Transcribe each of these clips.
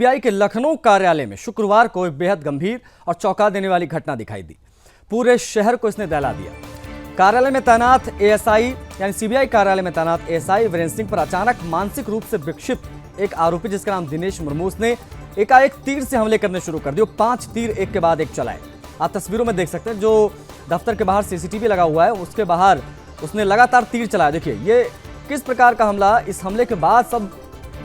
CBI के लखनऊ कार्यालय में शुक्रवार को एक बेहद गंभीर और चौंका देने वाली घटना दिखाई दी। पूरे शहर को इसने दहला दिया। कार्यालय में तैनात एएसआई यानी सीबीआई कार्यालय में तैनात एएसआई वीरेंद्र सिंह पर अचानक मानसिक रूप से विक्षिप्त एक आरोपी जिसका नाम दिनेश मुर्मू ने एकाएक तीर से हमले करने शुरू कर दिए। 5 तीर एक के बाद एक चलाए। आप तस्वीरों में देख सकते हैं, जो दफ्तर के बाहर सीसीटीवी लगा हुआ है उसके बाहर उसने लगातार तीर चलाया। देखिए ये किस प्रकार का हमला। इस हमले के बाद सब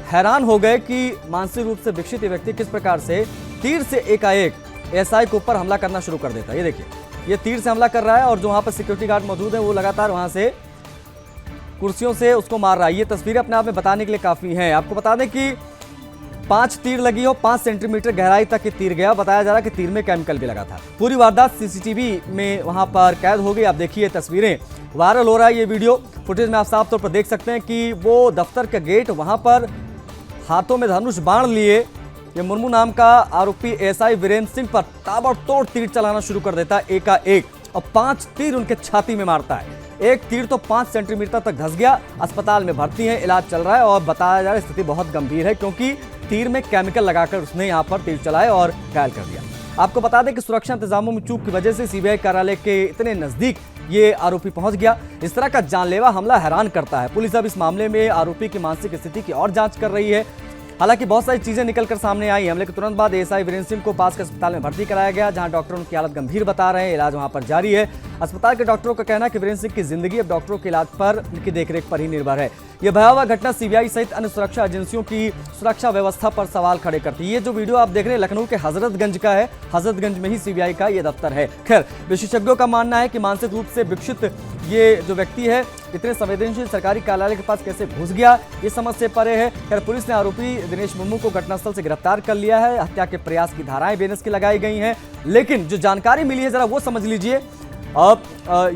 हैरान हो गए कि मानसिक रूप से विकसित व्यक्ति किस प्रकार से तीर से एकाएक एएसआई के ऊपर हमला करना शुरू कर देता है। ये देखिए ये तीर से हमला कर रहा है और जो वहां पर सिक्योरिटी गार्ड मौजूद है वो लगातार वहां से कुर्सियों से उसको मार रहा है। ये तस्वीरें अपने आप में बताने के लिए काफी हैं। आपको बता दें कि 5 तीर लगी हो, 5 सेंटीमीटर गहराई तक ये तीर गया। बताया जा रहा है कि तीर में केमिकल भी लगा था। पूरी वारदात सीसीटीवी में वहां पर कैद हो गई। आप देखिए तस्वीरें, वायरल हो रहा है ये वीडियो फुटेज में। आप साफ तौर पर देख सकते हैं कि वो दफ्तर का गेट वहां पर हाथों में धनुष बाण लिए ये मुर्मू नाम का आरोपी एएसआई वीरेंद्र सिंह पर ताबड़तोड़ तीर चलाना शुरू कर देता है एकाएक, और 5 तीर उनके छाती में मारता है। एक तीर तो 5 सेंटीमीटर तक धंस गया। अस्पताल में भर्ती है, इलाज चल रहा है और बताया जा रहा है स्थिति बहुत गंभीर है क्योंकि तीर में केमिकल लगाकर उसने यहाँ पर तीर चलाए और घायल कर दिया। आपको बता दें कि सुरक्षा इंतजामों में चूक की वजह से सीबीआई कार्यालय के इतने नजदीक ये आरोपी पहुंच गया। इस तरह का जानलेवा हमला हैरान करता है। पुलिस अब इस मामले में आरोपी की मानसिक स्थिति की और जांच कर रही है। हालांकि बहुत सारी चीजें निकलकर सामने आई। हमले के तुरंत बाद एएसआई वीरेंद्र सिंह को पास के अस्पताल में भर्ती कराया गया, जहां डॉक्टर उनकी हालत गंभीर बता रहे हैं। इलाज वहां पर जारी है। अस्पताल के डॉक्टरों का कहना है कि वीरेंद्र सिंह की जिंदगी अब डॉक्टरों के इलाज पर, उनकी देखरेख पर ही निर्भर है। यह भयावह घटना सीबीआई सहित अन्य सुरक्षा एजेंसियों की सुरक्षा व्यवस्था पर सवाल खड़े करती है। ये जो वीडियो आप देख रहे हैं लखनऊ के हजरतगंज का है। हजरतगंज में ही सीबीआई का ये दफ्तर है। खैर, विशेषज्ञों का मानना है कि मानसिक रूप से विकसित ये जो व्यक्ति है इतने संवेदनशील सरकारी कार्यालय के पास कैसे घुस गया, ये समझ से परे है। खैर, पुलिस ने आरोपी दिनेश मुर्मू को घटनास्थल से गिरफ्तार कर लिया है। हत्या के प्रयास की धाराएं बेनस की लगाई गई हैं। लेकिन जो जानकारी मिली है जरा वो समझ लीजिए। अब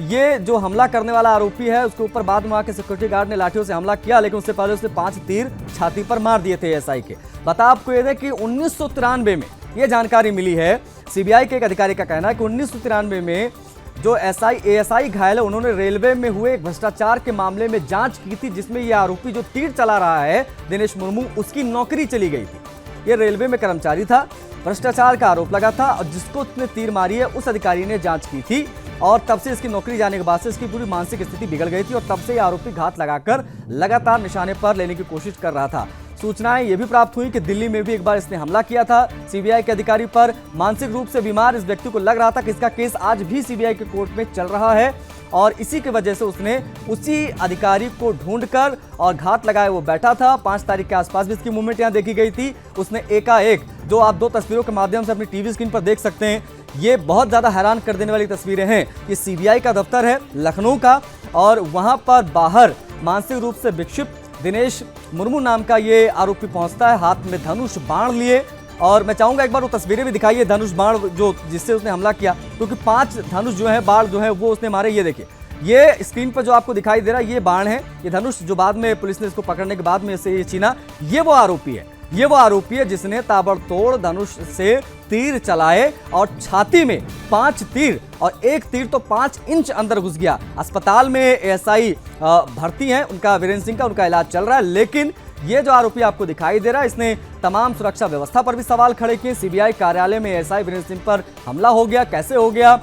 ये जो हमला करने वाला आरोपी है उसके ऊपर बाद में आके सिक्योरिटी गार्ड ने लाठियों से हमला किया, लेकिन उससे पहले उसने 5 तीर छाती पर मार दिए थे एएसआई के। बता आपको ये कि 1993 में ये जानकारी मिली है। सीबीआई के एक अधिकारी का कहना है कि 1993 में जो एएसआई घायल है उन्होंने रेलवे में हुए एक भ्रष्टाचार के मामले में जांच की थी, जिसमें यह आरोपी जो तीर चला रहा है दिनेश मुर्मू, उसकी नौकरी चली गई थी। यह रेलवे में कर्मचारी था, भ्रष्टाचार का आरोप लगा था और जिसको उसने तीर मारी है उस अधिकारी ने जांच की थी और तब से इसकी नौकरी जाने के बाद से इसकी पूरी मानसिक स्थिति बिगड़ गई थी और तब से यह आरोपी घात लगाकर लगातार निशाने पर लेने की कोशिश कर रहा था। सूचनाएं ये भी प्राप्त हुई कि दिल्ली में भी एक बार इसने हमला किया था सीबीआई के अधिकारी पर। मानसिक रूप से बीमार इस व्यक्ति को लग रहा था कि इसका केस आज भी सीबीआई के कोर्ट में चल रहा है और इसी की वजह से उसने उसी अधिकारी को ढूंढकर और घात लगाए वो बैठा था। 5 तारीख के आसपास भी इसकी मूवमेंट यहाँ देखी गई थी। उसने एकाएक, जो आप 2 तस्वीरों के माध्यम से अपनी टीवी स्क्रीन पर देख सकते हैं, ये बहुत ज्यादा हैरान कर देने वाली तस्वीरें हैं। ये सीबीआई का दफ्तर है लखनऊ का और वहां पर बाहर मानसिक रूप से विक्षिप्त दिनेश मुर्मू नाम का ये आरोपी पहुंचता है, हाथ में धनुष बाण लिए। और मैं चाहूंगा एक बार वो तस्वीरें भी दिखाइए, धनुष बाण जो जिससे उसने हमला किया, क्योंकि 5 धनुष जो है बाण जो है वो उसने मारे। ये देखिए ये स्क्रीन पर जो आपको दिखाई दे रहा है ये बाण है, ये धनुष जो बाद में पुलिस ने इसको पकड़ने के बाद में इसे ये छीना। ये वो आरोपी है, ये वो आरोपी है जिसने ताबड़तोड़ धनुष से तीर चलाए और छाती में 5 तीर और एक तीर तो 5 इंच अंदर घुस गया। अस्पताल में एएसआई भर्ती हैं, उनका वीरेंद्र सिंह का उनका इलाज चल रहा है। लेकिन ये जो आरोपी आपको दिखाई दे रहा है इसने तमाम सुरक्षा व्यवस्था पर भी सवाल खड़े किए। सीबीआई कार्यालय में एएसआई वीरेंद्र सिंह पर हमला हो गया, कैसे हो गया,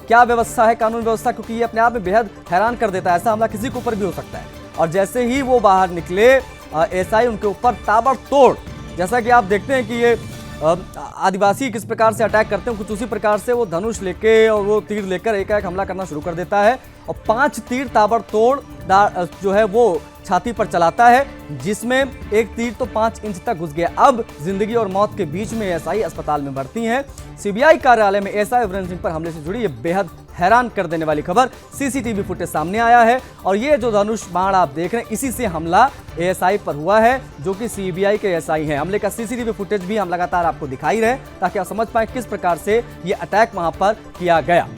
क्या व्यवस्था है, कानून व्यवस्था, क्योंकि ये अपने आप में बेहद हैरान कर देता है। ऐसा हमला किसी के ऊपर भी हो सकता है। और जैसे ही वो बाहर निकले एएसआई उनके ऊपर ताबड़तोड़, जैसा कि आप देखते हैं कि ये आदिवासी किस प्रकार से अटैक करते हैं, कुछ उसी प्रकार से वो धनुष लेके और वो तीर लेकर एकाएक हमला करना शुरू कर देता है और 5 तीर ताबड़तोड़ जो है वो छाती पर चलाता है, जिसमें एक तीर तो 5 इंच तक घुस गया। अब जिंदगी और मौत के बीच में एएसआई अस्पताल में भर्ती हैं। सीबीआई कार्यालय में एएसआई वीरेंद्र सिंह पर हमले से जुड़ी ये बेहद हैरान कर देने वाली खबर सीसीटीवी फुटेज सामने आया है और ये जो धनुष बाण आप देख रहे हैं इसी से हमला एएसआई पर हुआ है, जो कि सीबीआई के एएसआई हैं। हमले का सीसीटीवी फुटेज भी हम लगातार आपको दिखाई रहे ताकि आप समझ पाए किस प्रकार से ये अटैक वहां पर किया गया।